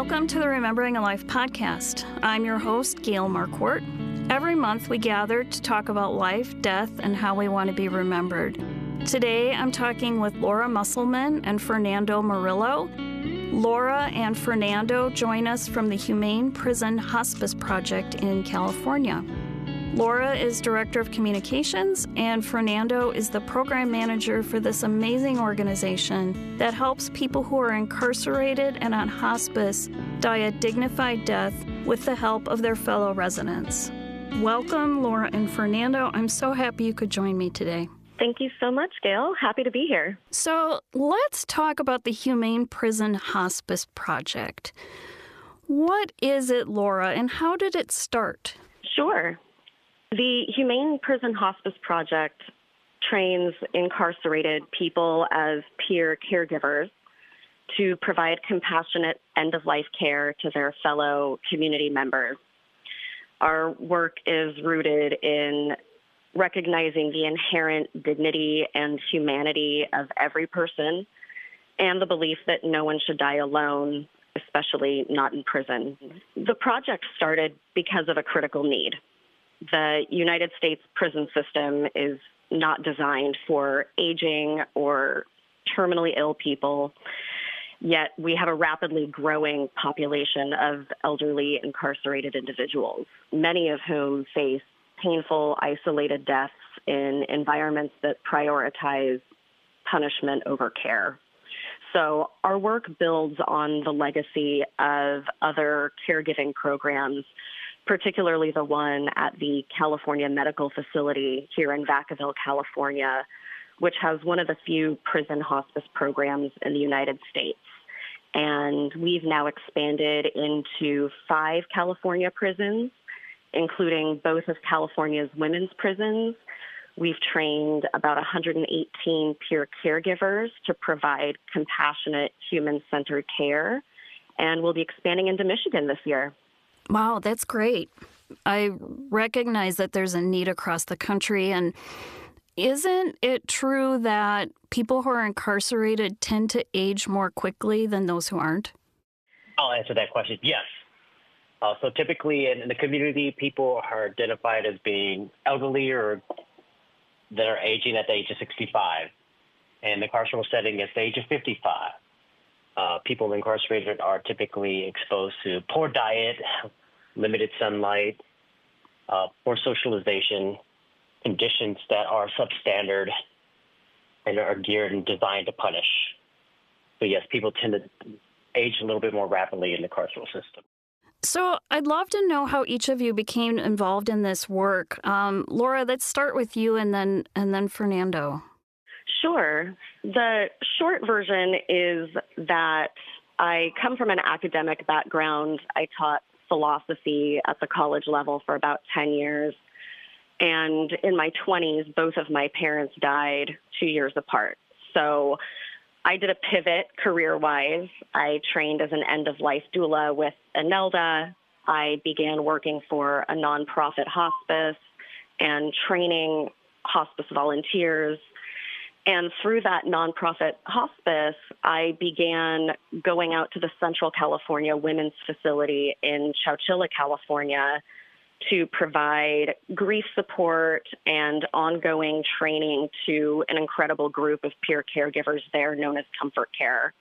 Welcome to the Remembering a Life podcast. I'm your host, Gail Marquardt. Every month we gather to talk about life, death, and how we want to be remembered. Today I'm talking with Laura Musselman and Fernando Murillo. Laura and Fernando join us from the Humane Prison Hospice Project in California. Laura is Director of Communications, and Fernando is the Program Manager for this amazing organization that helps people who are incarcerated and on hospice die a dignified death with the help of their fellow residents. Welcome, Laura and Fernando. I'm so happy you could join me today. Thank you so much, Gail. Happy to be here. So let's talk about the Humane Prison Hospice Project. What is it, Laura, and how did it start? Sure. The Humane Prison Hospice Project trains incarcerated people as peer caregivers to provide compassionate end-of-life care to their fellow community members. Our work is rooted in recognizing the inherent dignity and humanity of every person and the belief that no one should die alone, especially not in prison. The project started because of a critical need. The United States prison system is not designed for aging or terminally ill people, yet we have a rapidly growing population of elderly incarcerated individuals, many of whom face painful, isolated deaths in environments that prioritize punishment over care. So our work builds on the legacy of other caregiving programs, particularly the one at the California Medical Facility here in Vacaville, California, which has one of the few prison hospice programs in the United States. And we've now expanded into 5 California prisons, including both of California's women's prisons. We've trained about 118 peer caregivers to provide compassionate, human-centered care, and we'll be expanding into Michigan this year. Wow, that's great. I recognize that there's a need across the country, and isn't it true that people who are incarcerated tend to age more quickly than those who aren't? I'll answer that question. Yes. So typically in the community, people are identified as being elderly or that are aging at the age of 65. And the carceral setting is the age of 55. People incarcerated are typically exposed to poor diet, limited sunlight, poor socialization, conditions that are substandard and are geared and designed to punish. So yes, people tend to age a little bit more rapidly in the carceral system. So I'd love to know how each of you became involved in this work. Laura, let's start with you and then Fernando. Sure. The short version is that I come from an academic background. I taught philosophy at the college level for about 10 years. And in my 20s, both of my parents died 2 years apart. So I did a pivot career-wise. I trained as an end-of-life doula with ANELDA. I began working for a nonprofit hospice and training hospice volunteers. And through that nonprofit hospice, I began going out to the Central California Women's Facility in Chowchilla, California, to provide grief support and ongoing training to an incredible group of peer caregivers there known as Comfort Care.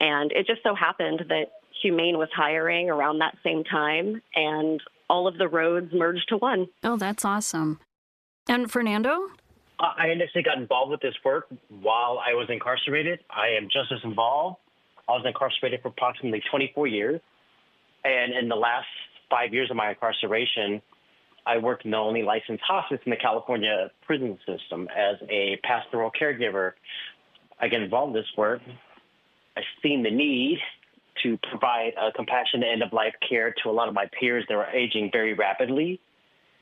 And it just so happened that Humane was hiring around that same time, and all of the roads merged to one. Oh, that's awesome. And Fernando? I initially got involved with this work while I was incarcerated. I am just as involved. I was incarcerated for approximately 24 years. And in the last 5 years of my incarceration, I worked in the only licensed hospice in the California prison system as a pastoral caregiver. I get involved in this work. I've seen the need to provide compassionate end-of-life care to a lot of my peers that were aging very rapidly.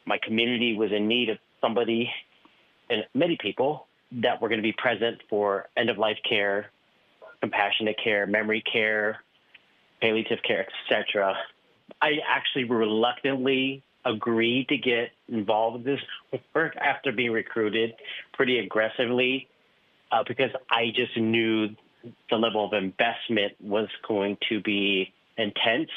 My community was in need of somebody, and many people, that were going to be present for end-of-life care, compassionate care, memory care, palliative care, etc. I actually reluctantly agreed to get involved in this work after being recruited pretty aggressively because I just knew the level of investment was going to be intense.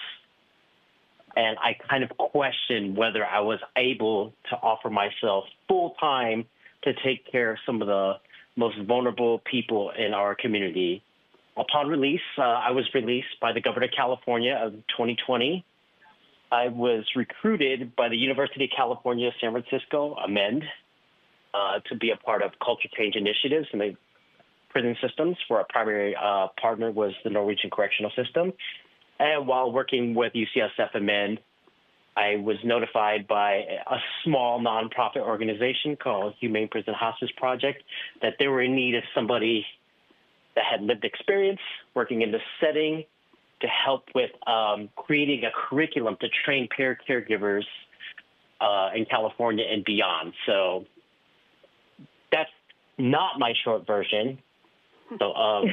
And I kind of questioned whether I was able to offer myself full time to take care of some of the most vulnerable people in our community. Upon release, I was released by the governor of California of 2020. I was recruited by the University of California, San Francisco, AMEND, to be a part of culture change initiatives in the prison systems, where our primary partner was the Norwegian Correctional System. And while working with UCSF AMEND, I was notified by a small nonprofit organization called Humane Prison Hospice Project that they were in need of somebody that had lived experience working in this setting to help with creating a curriculum to train caregivers in California and beyond. So that's not my short version. So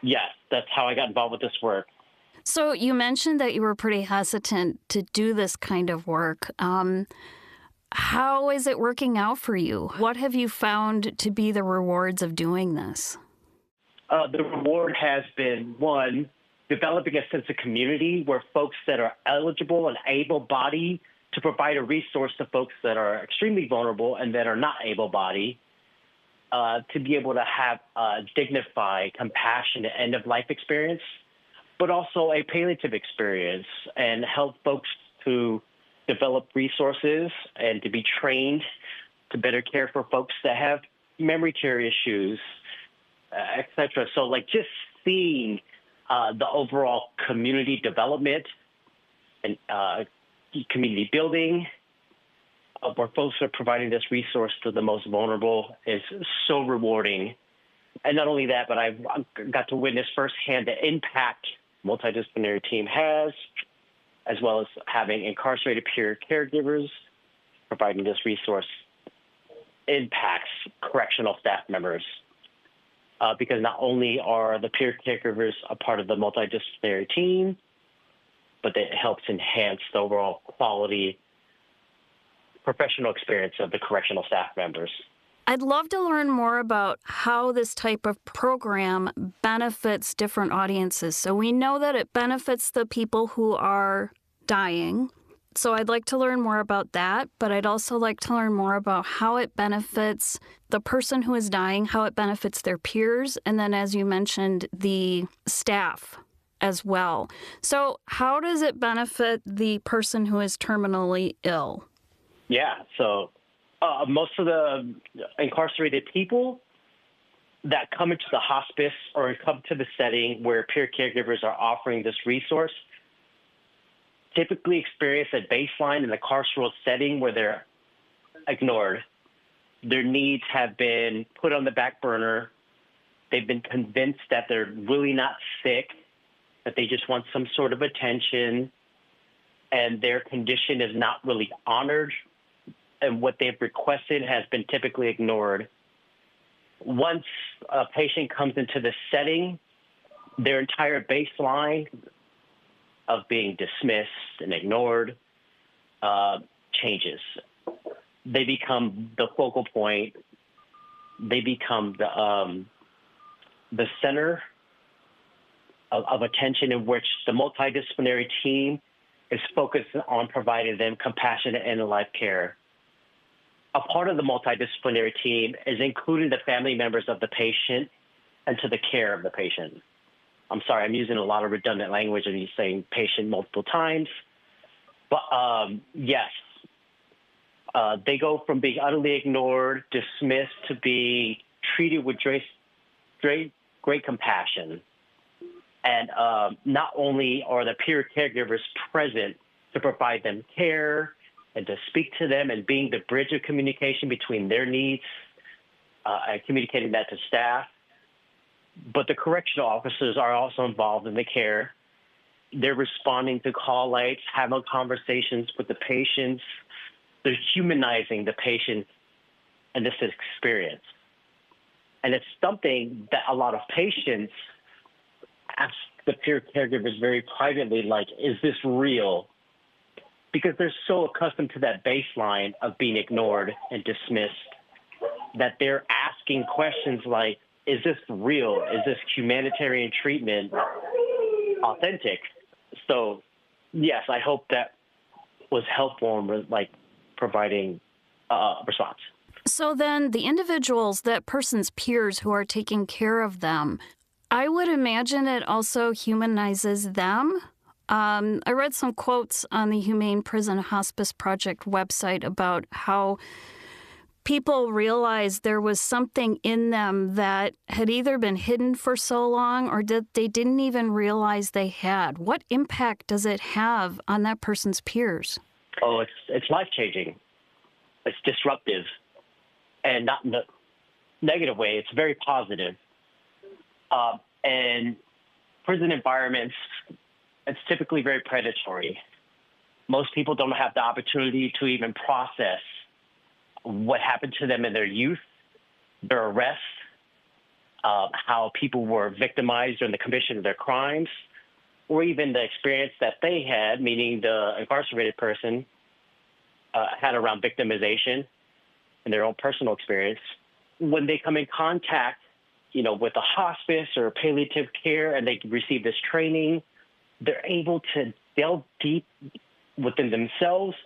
yes, that's how I got involved with this work. So you mentioned that you were pretty hesitant to do this kind of work. How is it working out for you? What have you found to be the rewards of doing this? The reward has been, one, developing a sense of community where folks that are eligible and able-bodied to provide a resource to folks that are extremely vulnerable and that are not able-bodied, to be able to have a dignified, compassionate end-of-life experience, but also a palliative experience, and help folks to develop resources and to be trained to better care for folks that have memory care issues, et cetera. So like just seeing the overall community development and community building, where folks are providing this resource to the most vulnerable is so rewarding. And not only that, but I've got to witness firsthand the impact multidisciplinary team has, as well as having incarcerated peer caregivers providing this resource impacts correctional staff members. Because not only are the peer caregivers a part of the multidisciplinary team, but it helps enhance the overall quality, professional experience of the correctional staff members. I'd love to learn more about how this type of program benefits different audiences. So we know that it benefits the people who are dying. So I'd like to learn more about that, but I'd also like to learn more about how it benefits the person who is dying, how it benefits their peers, and then, as you mentioned, the staff as well. So how does it benefit the person who is terminally ill? Yeah, so most of the incarcerated people that come into the hospice or come to the setting where peer caregivers are offering this resource typically experience a baseline in the carceral setting where they're ignored. Their needs have been put on the back burner. They've been convinced that they're really not sick, that they just want some sort of attention, and their condition is not really honored, and what they've requested has been typically ignored. Once a patient comes into the setting, their entire baseline of being dismissed and ignored changes. They become the focal point. They become the center of attention, in which the multidisciplinary team is focused on providing them compassionate end-of-life care. A part of the multidisciplinary team is including the family members of the patient into the care of the patient. I'm sorry, I'm using a lot of redundant language and he's saying patient multiple times. But yes, they go from being utterly ignored, dismissed, to being treated with great compassion. And not only are the peer caregivers present to provide them care and to speak to them and being the bridge of communication between their needs and communicating that to staff, but the correctional officers are also involved in the care. They're responding to call lights, having conversations with the patients. They're humanizing the patient in this experience. And it's something that a lot of patients ask the peer caregivers very privately, like, is this real? Because they're so accustomed to that baseline of being ignored and dismissed that they're asking questions like, is this real? Is this humanitarian treatment? authentic. So, yes, I hope that was helpful in providing response. So then the individuals, that person's peers who are taking care of them, I would imagine it also humanizes them. I read some quotes on the Humane Prison Hospice Project website about how people realized there was something in them that had either been hidden for so long or that they didn't even realize they had. What impact does it have on that person's peers? Oh, it's life-changing. It's disruptive, and not in a negative way. It's very positive. And prison environments, it's typically very predatory. Most people don't have the opportunity to even process what happened to them in their youth, their arrests, how people were victimized during the commission of their crimes, or even the experience that they had, meaning the incarcerated person had around victimization and their own personal experience. When they come in contact, with a hospice or palliative care and they receive this training, they're able to delve deep within themselves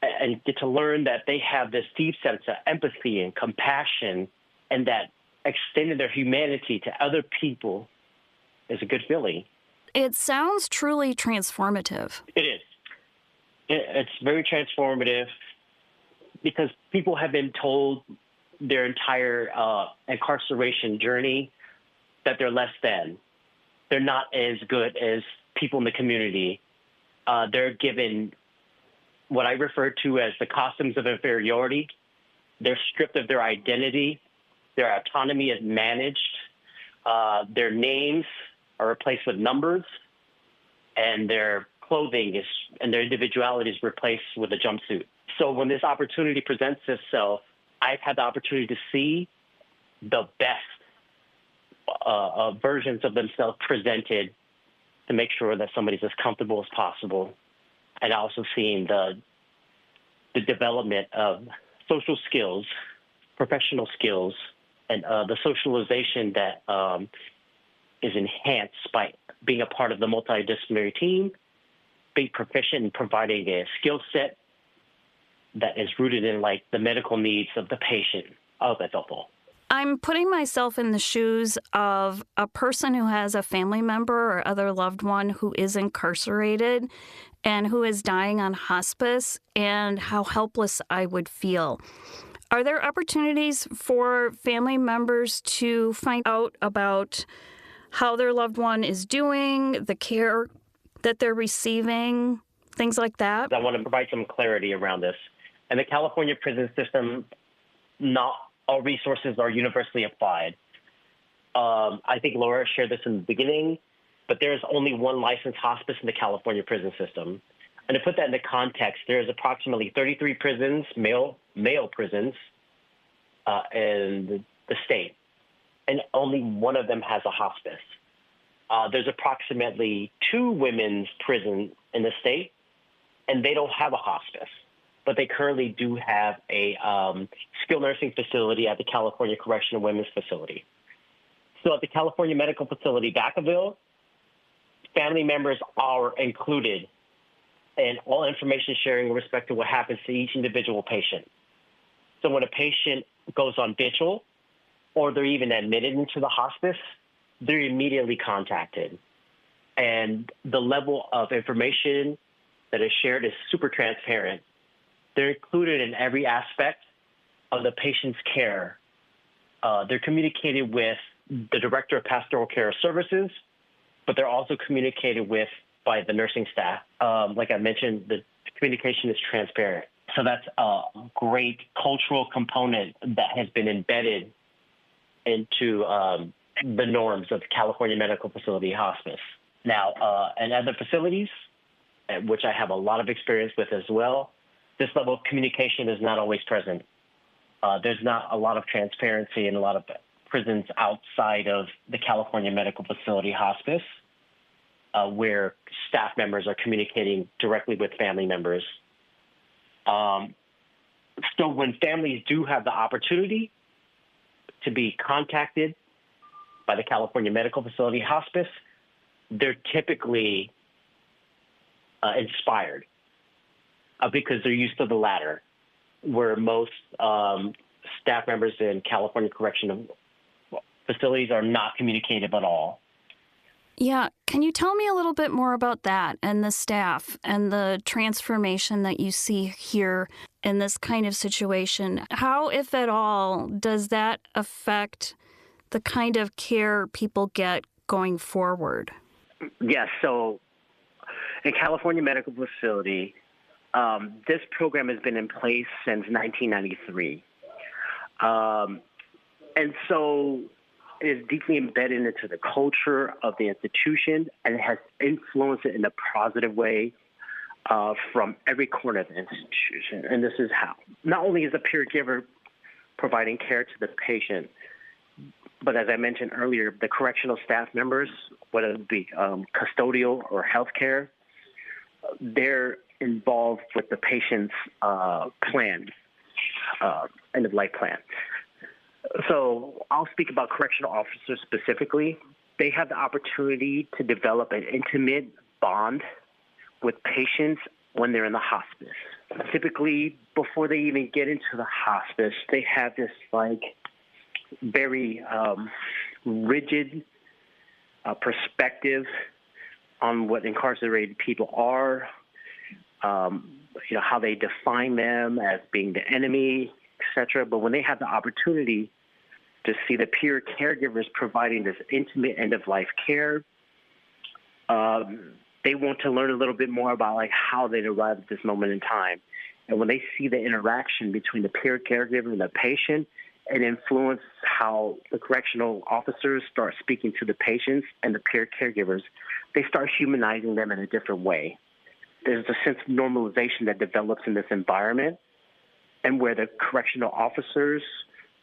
and get to learn that they have this deep sense of empathy and compassion, and that extending their humanity to other people is a good feeling. It sounds truly transformative. It is. It's very transformative because people have been told their entire incarceration journey that they're less than. They're not as good as people in the community. They're given what I refer to as the costumes of inferiority. They're stripped of their identity. Their autonomy is managed. Their names are replaced with numbers, and their clothing and their individuality is replaced with a jumpsuit. So when this opportunity presents itself, I've had the opportunity to see the best versions of themselves presented to make sure that somebody's as comfortable as possible. And also seeing the development of social skills, professional skills, and the socialization that is enhanced by being a part of the multidisciplinary team, being proficient in providing a skill set that is rooted in the medical needs of the patient. Oh, that's helpful. I'm putting myself in the shoes of a person who has a family member or other loved one who is incarcerated and who is dying on hospice, and how helpless I would feel. Are there opportunities for family members to find out about how their loved one is doing, the care that they're receiving, things like that? I want to provide some clarity around this. In the California prison system, not all resources are universally applied. I think Laura shared this in the beginning, but there is only one licensed hospice in the California prison system. And to put that into context, there's approximately 33 prisons, male prisons, in the state, and only one of them has a hospice. There's approximately 2 women's prisons in the state, and they don't have a hospice, but they currently do have a skilled nursing facility at the California Correctional Women's Facility. So at the California Medical Facility, Vacaville, family members are included in all information sharing with respect to what happens to each individual patient. So when a patient goes on vigil or they're even admitted into the hospice, they're immediately contacted. And the level of information that is shared is super transparent. They're included in every aspect of the patient's care. They're communicated with the Director of Pastoral Care Services, but they're also communicated with by the nursing staff. Like I mentioned, the communication is transparent. So that's a great cultural component that has been embedded into the norms of California Medical Facility Hospice. Now, in other facilities, which I have a lot of experience with as well, this level of communication is not always present. There's not a lot of transparency in a lot of prisons outside of the California Medical Facility Hospice, where staff members are communicating directly with family members. So when families do have the opportunity to be contacted by the California Medical Facility Hospice, they're typically inspired because they're used to the latter, where most staff members in California correctional facilities are not communicative at all. Yeah. Can you tell me a little bit more about that and the staff and the transformation that you see here in this kind of situation? How, if at all, does that affect the kind of care people get going forward? Yes. So in California Medical Facility, this program has been in place since 1993. And so it is deeply embedded into the culture of the institution, and it has influenced it in a positive way from every corner of the institution. And this is how. Not only is the peer giver providing care to the patient, but as I mentioned earlier, the correctional staff members, whether it be custodial or healthcare, they're involved with the patient's plan, end-of-life plan. So I'll speak about correctional officers specifically. They have the opportunity to develop an intimate bond with patients when they're in the hospice. Typically, before they even get into the hospice, they have this very rigid perspective on what incarcerated people are, how they define them as being the enemy, etc. But when they have the opportunity to see the peer caregivers providing this intimate end-of-life care, they want to learn a little bit more about how they arrived at this moment in time. And when they see the interaction between the peer caregiver and the patient, it influences how the correctional officers start speaking to the patients and the peer caregivers. They start humanizing them in a different way. There's a sense of normalization that develops in this environment, and where the correctional officers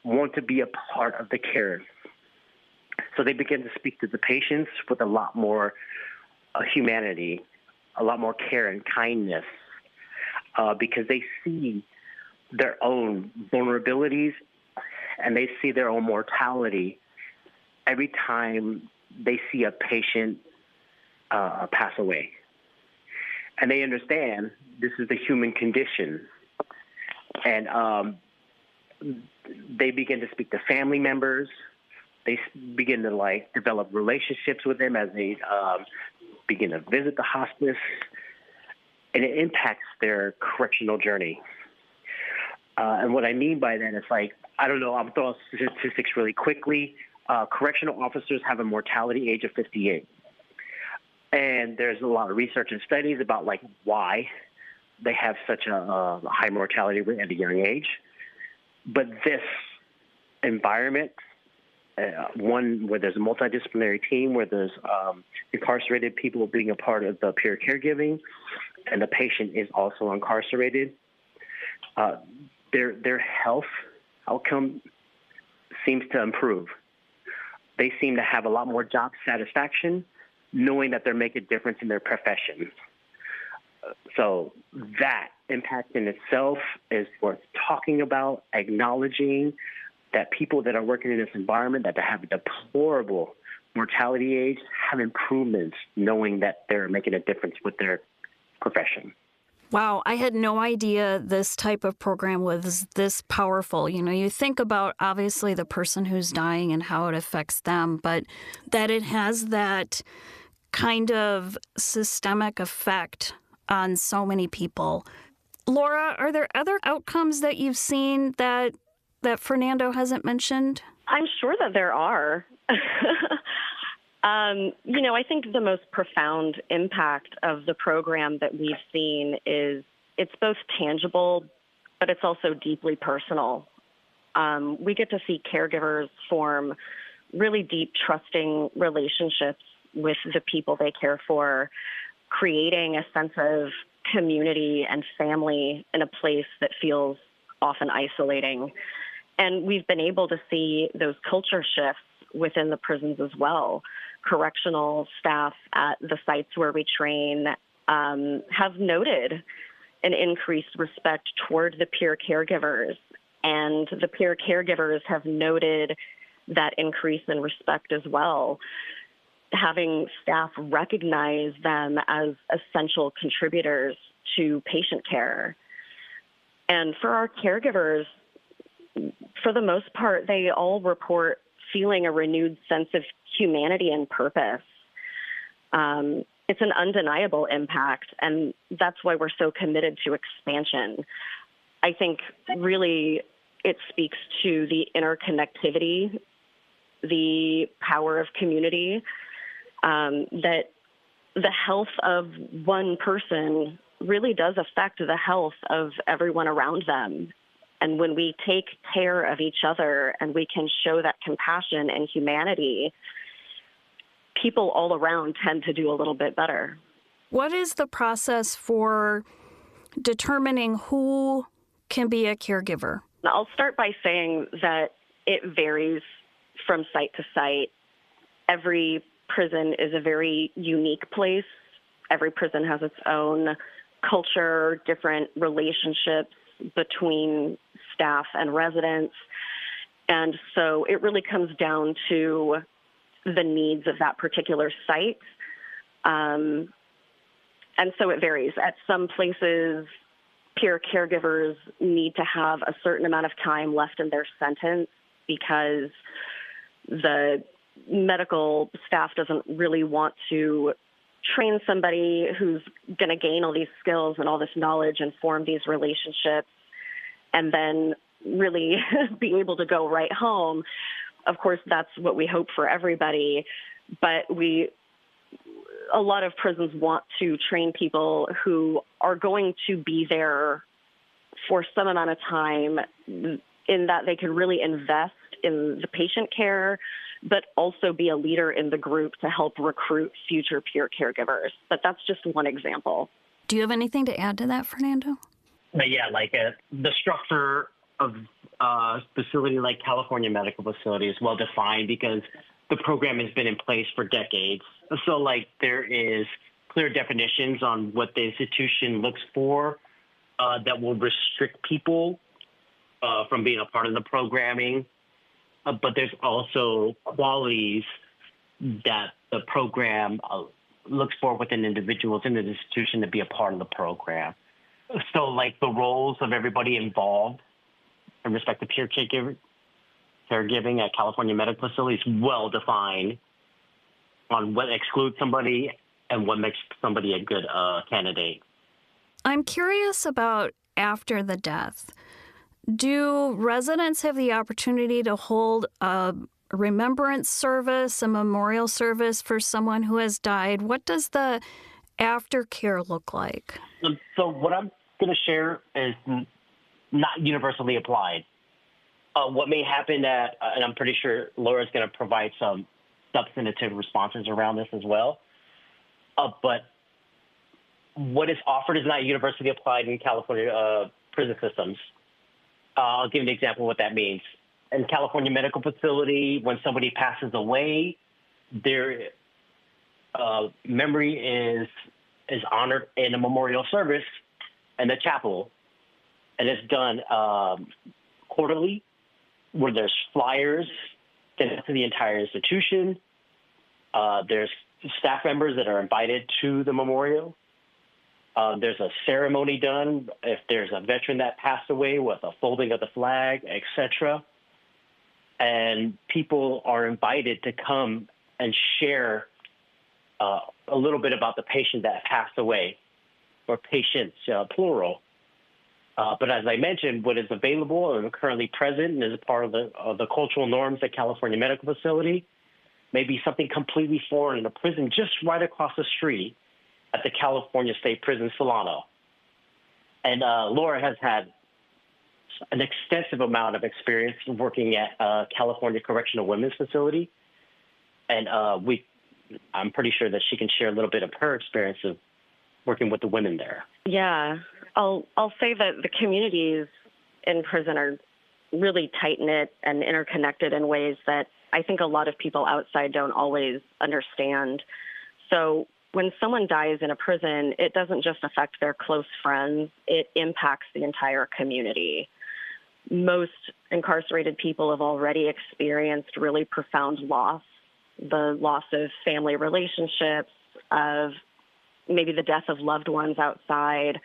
want to be a part of the care. So they begin to speak to the patients with a lot more humanity, a lot more care and kindness, because they see their own vulnerabilities and they see their own mortality every time they see a patient pass away. And they understand this is the human condition. And they begin to speak to family members. They begin to develop relationships with them as they begin to visit the hospice, and it impacts their correctional journey. And what I mean by that is I don't know, I'm throwing statistics really quickly. Correctional officers have a mortality age of 58. And there's a lot of research and studies about why they have such a high mortality rate at a young age. But this environment, one where there's a multidisciplinary team, where there's incarcerated people being a part of the peer caregiving, and the patient is also incarcerated, their health outcome seems to improve. They seem to have a lot more job satisfaction, knowing that they're making a difference in their profession. So that impact in itself is worth talking about, acknowledging that people that are working in this environment that have a deplorable mortality age have improvements, knowing that they're making a difference with their profession. Wow, I had no idea this type of program was this powerful. You think about, obviously, the person who's dying and how it affects them, but that it has that kind of systemic effect on so many people. Laura, are there other outcomes that you've seen that Fernando hasn't mentioned? I'm sure that there are. I think the most profound impact of the program that we've seen is it's both tangible, but it's also deeply personal. We get to see caregivers form really deep, trusting relationships with the people they care for, creating a sense of community and family in a place that feels often isolating. And we've been able to see those culture shifts within the prisons as well. Correctional staff at the sites where we train have noted an increased respect toward the peer caregivers, and the peer caregivers have noted that increase in respect as well. having staff recognize them as essential contributors to patient care. And for our caregivers, for the most part, they all report feeling a renewed sense of humanity and purpose. It's an undeniable impact, and that's why we're so committed to expansion. I think really it speaks to the interconnectivity, the power of community, that the health of one person really does affect the health of everyone around them. And when we take care of each other and we can show that compassion and humanity, people all around tend to do a little bit better. What is the process for determining who can be a caregiver? I'll start by saying that it varies from site to site. Every prison is a very unique place. Every prison has its own culture, different relationships between staff and residents. And so it really comes down to the needs of that particular site. And so it varies. At some places, peer caregivers need to have a certain amount of time left in their sentence because the medical staff doesn't really want to train somebody who's going to gain all these skills and all this knowledge and form these relationships and then really be able to go right home. Of course, that's what we hope for everybody, but a lot of prisons want to train people who are going to be there for some amount of time in that they can really invest in the patient care, but also be a leader in the group to help recruit future peer caregivers. But that's just one example. Do you have anything to add to that, Fernando? Yeah, the structure of a facility like California Medical Facility is well defined because the program has been in place for decades. So there is clear definitions on what the institution looks for that will restrict people from being a part of the programming. But there's also qualities that the program looks for within individuals in the institution to be a part of the program. So the roles of everybody involved in respect to peer caregiving at California Medical Facility is well defined on what excludes somebody and what makes somebody a good candidate. I'm curious about after the death. Do residents have the opportunity to hold a remembrance service, a memorial service for someone who has died? What does the aftercare look like? So what I'm going to share is not universally applied. What may happen and I'm pretty sure Laura's going to provide some substantive responses around this as well. But what is offered is not universally applied in California prison systems. I'll give an example of what that means. In California Medical Facility, when somebody passes away, their memory is honored in a memorial service in the chapel. And it's done quarterly, where there's flyers sent to the entire institution. There's staff members that are invited to the memorial. There's a ceremony done if there's a veteran that passed away with a folding of the flag, etc. And people are invited to come and share a little bit about the patient that passed away, or patients, plural. But as I mentioned, what is available and currently present and is a part of the cultural norms at California Medical Facility may be something completely foreign in a prison just right across the street at the California State Prison Solano. And Laura has had an extensive amount of experience working at California Correctional Women's Facility. And I'm pretty sure that she can share a little bit of her experience of working with the women there. Yeah, I'll say that the communities in prison are really tight-knit and interconnected in ways that I think a lot of people outside don't always understand. So when someone dies in a prison, it doesn't just affect their close friends, it impacts the entire community. Most incarcerated people have already experienced really profound loss the loss of family relationships, of maybe the death of loved ones outside,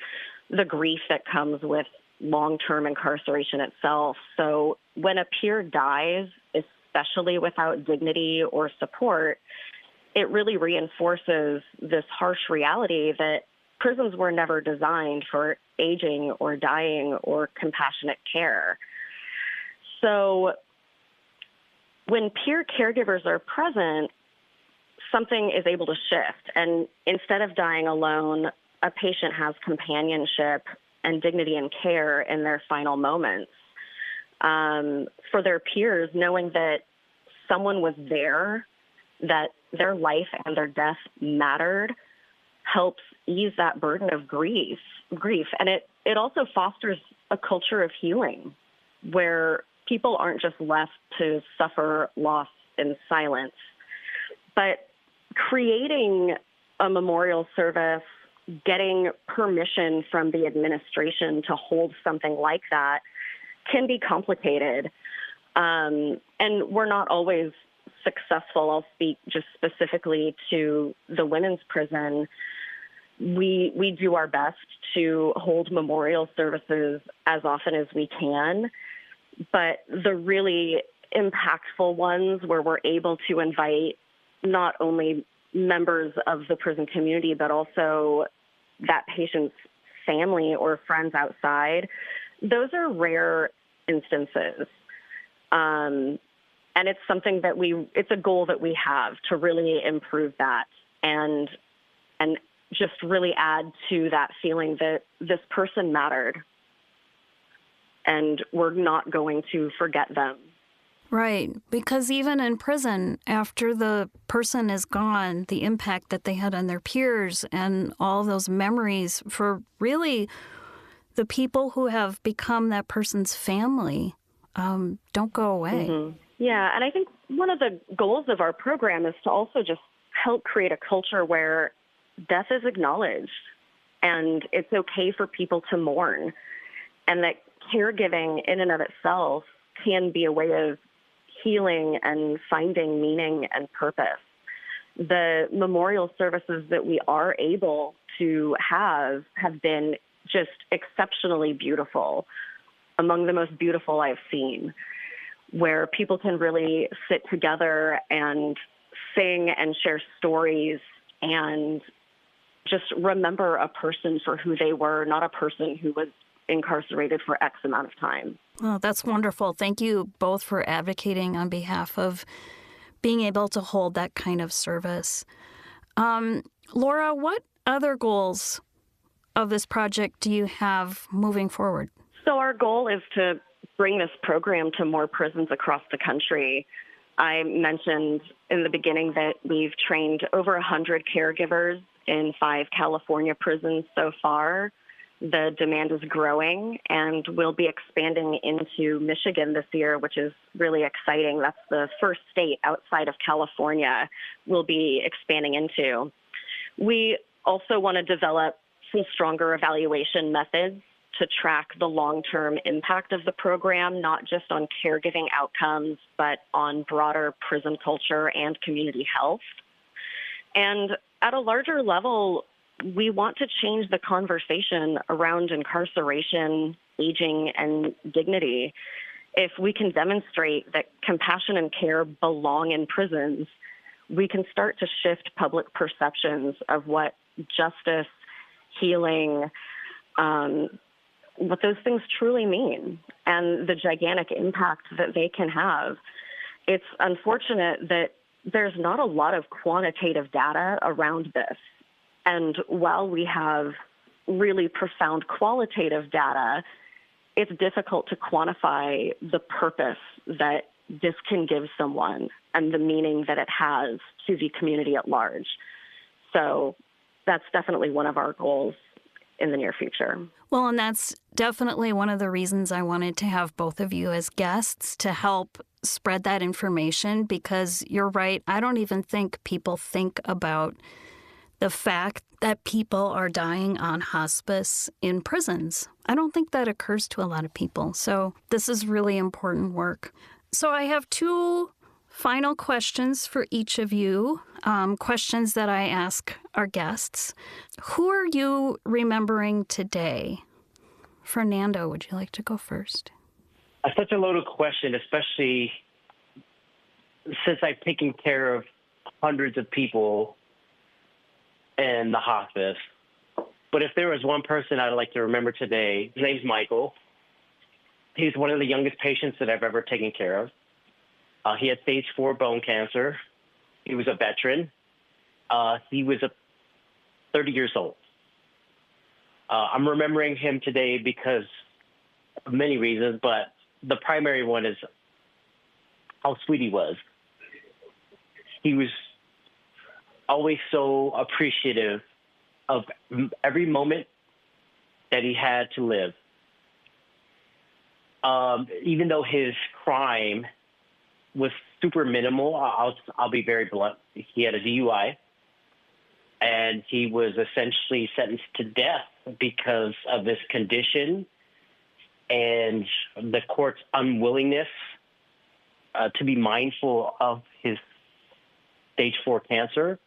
the grief that comes with long-term incarceration itself. So when a peer dies, especially without dignity or support, it really reinforces this harsh reality that prisons were never designed for aging or dying or compassionate care. So when peer caregivers are present, something is able to shift. And instead of dying alone, a patient has companionship and dignity and care in their final moments. For their peers, knowing that someone was there, that their life and their death mattered, helps ease that burden of grief. And it also fosters a culture of healing where people aren't just left to suffer loss in silence. But creating a memorial service, getting permission from the administration to hold something like that can be complicated. And we're not always successful. I'll speak just specifically to the women's prison. We do our best to hold memorial services as often as we can, but the really impactful ones where we're able to invite not only members of the prison community, but also that patient's family or friends outside, those are rare instances. And it's something that it's a goal that we have to really improve that and just really add to that feeling that this person mattered and we're not going to forget them. Right, because even in prison, after the person is gone, the impact that they had on their peers and all those memories for really the people who have become that person's family don't go away. Mm-hmm. Yeah, and I think one of the goals of our program is to also just help create a culture where death is acknowledged and it's okay for people to mourn, and that caregiving in and of itself can be a way of healing and finding meaning and purpose. The memorial services that we are able to have been just exceptionally beautiful, among the most beautiful I've seen, where people can really sit together and sing and share stories and just remember a person for who they were, not a person who was incarcerated for X amount of time. Well, that's wonderful. Thank you both for advocating on behalf of being able to hold that kind of service. Laura, what other goals of this project do you have moving forward? So our goal is to bring this program to more prisons across the country. I mentioned in the beginning that we've trained over 100 caregivers in 5 California prisons so far. The demand is growing, and we'll be expanding into Michigan this year, which is really exciting. That's the first state outside of California we'll be expanding into. We also want to develop some stronger evaluation methods to track the long-term impact of the program, not just on caregiving outcomes, but on broader prison culture and community health. And at a larger level, we want to change the conversation around incarceration, aging, and dignity. If we can demonstrate that compassion and care belong in prisons, we can start to shift public perceptions of what justice, healing, what those things truly mean and the gigantic impact that they can have. It's unfortunate that there's not a lot of quantitative data around this. And while we have really profound qualitative data, it's difficult to quantify the purpose that this can give someone and the meaning that it has to the community at large. So that's definitely one of our goals in the near future. Well, and that's definitely one of the reasons I wanted to have both of you as guests to help spread that information, because you're right. I don't even think people think about the fact that people are dying on hospice in prisons. I don't think that occurs to a lot of people. So this is really important work. So I have 2 Final questions for each of you, questions that I ask our guests. Who are you remembering today? Fernando, would you like to go first? That's such a loaded question, especially since I've taken care of hundreds of people in the hospice. But if there was one person I'd like to remember today, his name's Michael. He's one of the youngest patients that I've ever taken care of. He had stage 4 bone cancer. He was a veteran. He was 30 years old. I'm remembering him today because of many reasons, but the primary one is how sweet he was. He was always so appreciative of every moment that he had to live. Even though his crime was super minimal, I'll be very blunt. He had a DUI, and he was essentially sentenced to death because of his condition and the court's unwillingness to be mindful of his stage 4 cancer,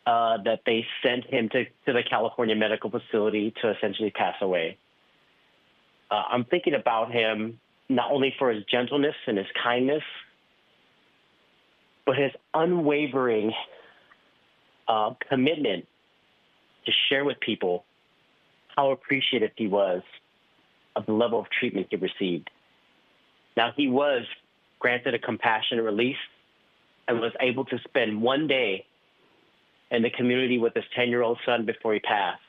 that they sent him to the California medical facility to essentially pass away. I'm thinking about him not only for his gentleness and his kindness, but his unwavering commitment to share with people how appreciative he was of the level of treatment he received. Now, he was granted a compassionate release and was able to spend one day in the community with his 10-year-old son before he passed.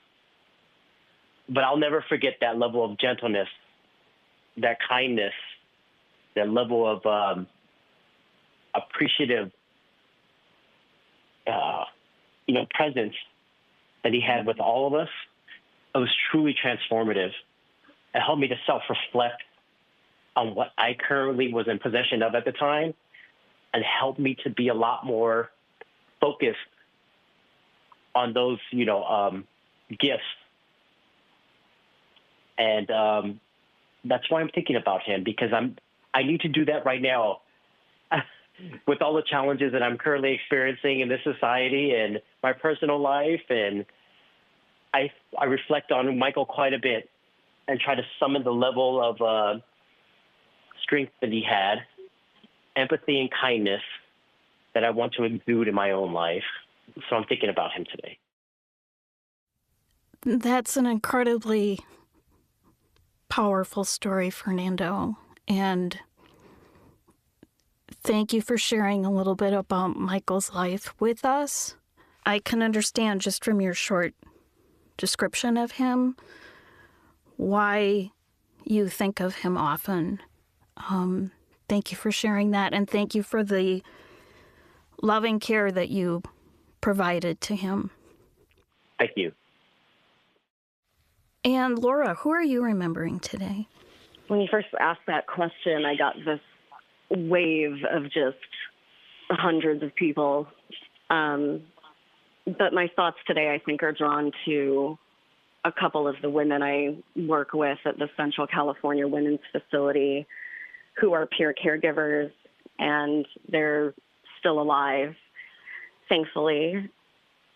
But I'll never forget that level of gentleness, that kindness, that level of appreciative, presence that he had with all of us. It was truly transformative. It helped me to self-reflect on what I currently was in possession of at the time, and helped me to be a lot more focused on those, gifts. And that's why I'm thinking about him, because I need to do that right now with all the challenges that I'm currently experiencing in this society and my personal life. And I reflect on Michael quite a bit and try to summon the level of strength that he had, empathy and kindness that I want to exude in my own life. So I'm thinking about him today. That's an incredibly powerful story, Fernando. And thank you for sharing a little bit about Michael's life with us. I can understand just from your short description of him why you think of him often. Thank you for sharing that, and thank you for the loving care that you provided to him. Thank you. And Laura, who are you remembering today? When you first asked that question, I got this wave of just hundreds of people. But my thoughts today, I think, are drawn to a couple of the women I work with at the Central California Women's Facility who are peer caregivers, and they're still alive, thankfully,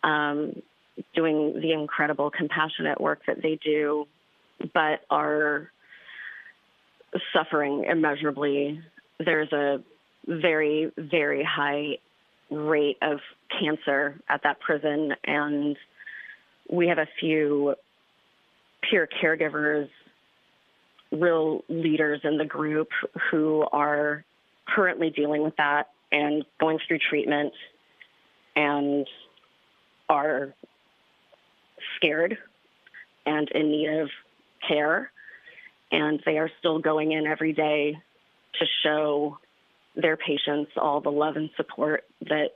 doing the incredible compassionate work that they do, but are suffering immeasurably. There's a very, very high rate of cancer at that prison, and we have a few peer caregivers, real leaders in the group who are currently dealing with that and going through treatment and are scared and in need of care. And they are still going in every day to show their patients all the love and support that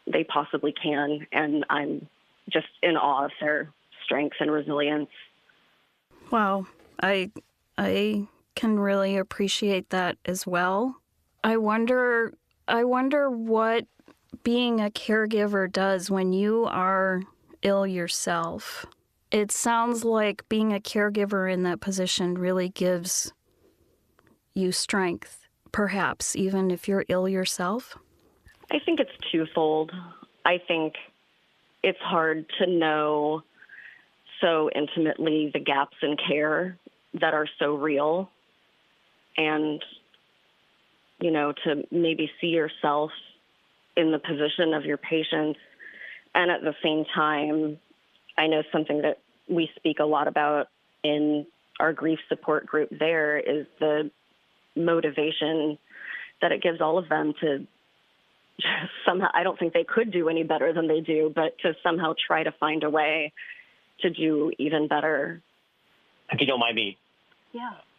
they possibly can. And I'm just in awe of their strength and resilience. Wow. I can really appreciate that as well. I wonder what being a caregiver does when you are ill yourself. It sounds like being a caregiver in that position really gives you strength perhaps, even if you're ill yourself? I think it's twofold. I think it's hard to know so intimately the gaps in care that are so real, and, to maybe see yourself in the position of your patients. And at the same time, I know something that we speak a lot about in our grief support group there is the motivation that it gives all of them to somehow, I don't think they could do any better than they do, but to somehow try to find a way to do even better. If you don't mind me,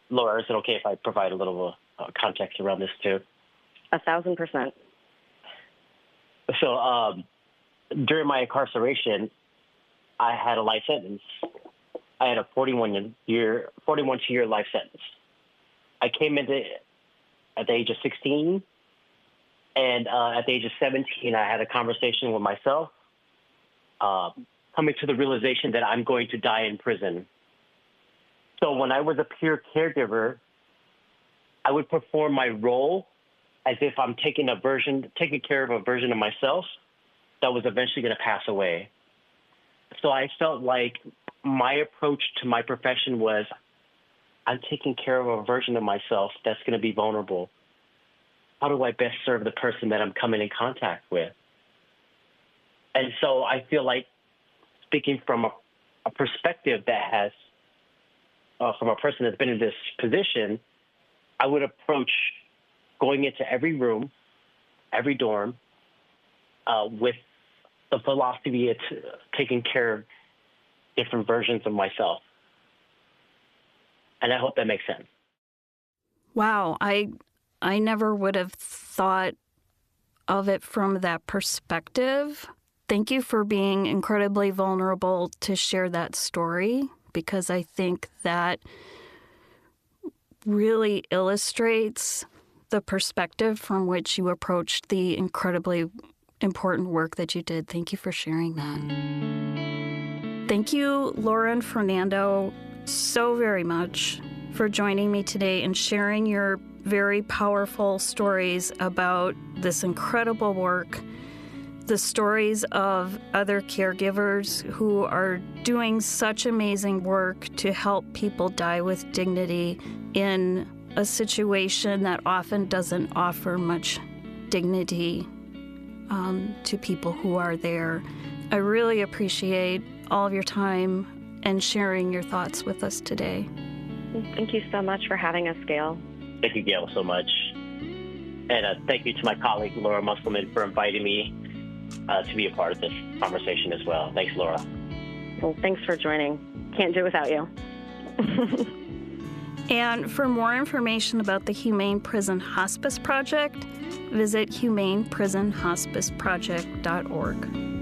Laura, is it okay if I provide a little context around this too? 1,000%. So during my incarceration, I had a life sentence. I had a 41-2-year life sentence. I came into at the age of 16, and at the age of 17, I had a conversation with myself, coming to the realization that I'm going to die in prison. So when I was a peer caregiver, I would perform my role as if I'm taking care of a version of myself that was eventually going to pass away. So I felt like my approach to my profession was, I'm taking care of a version of myself that's going to be vulnerable. How do I best serve the person that I'm coming in contact with? And so I feel like, speaking from a perspective that has, from a person that's been in this position, I would approach going into every room, every dorm, with the philosophy of taking care of different versions of myself. And I hope that makes sense. Wow, I never would have thought of it from that perspective. Thank you for being incredibly vulnerable to share that story, because I think that really illustrates the perspective from which you approached the incredibly important work that you did. Thank you for sharing that. Thank you, Laura and Fernando, so very much for joining me today and sharing your very powerful stories about this incredible work, the stories of other caregivers who are doing such amazing work to help people die with dignity in a situation that often doesn't offer much dignity to people who are there. I really appreciate all of your time and sharing your thoughts with us today. Thank you so much for having us, Gail. Thank you, Gail, so much. And thank you to my colleague, Laura Musselman, for inviting me to be a part of this conversation as well. Thanks, Laura. Well, thanks for joining. Can't do it without you. And for more information about the Humane Prison Hospice Project, visit humaneprisonhospiceproject.org.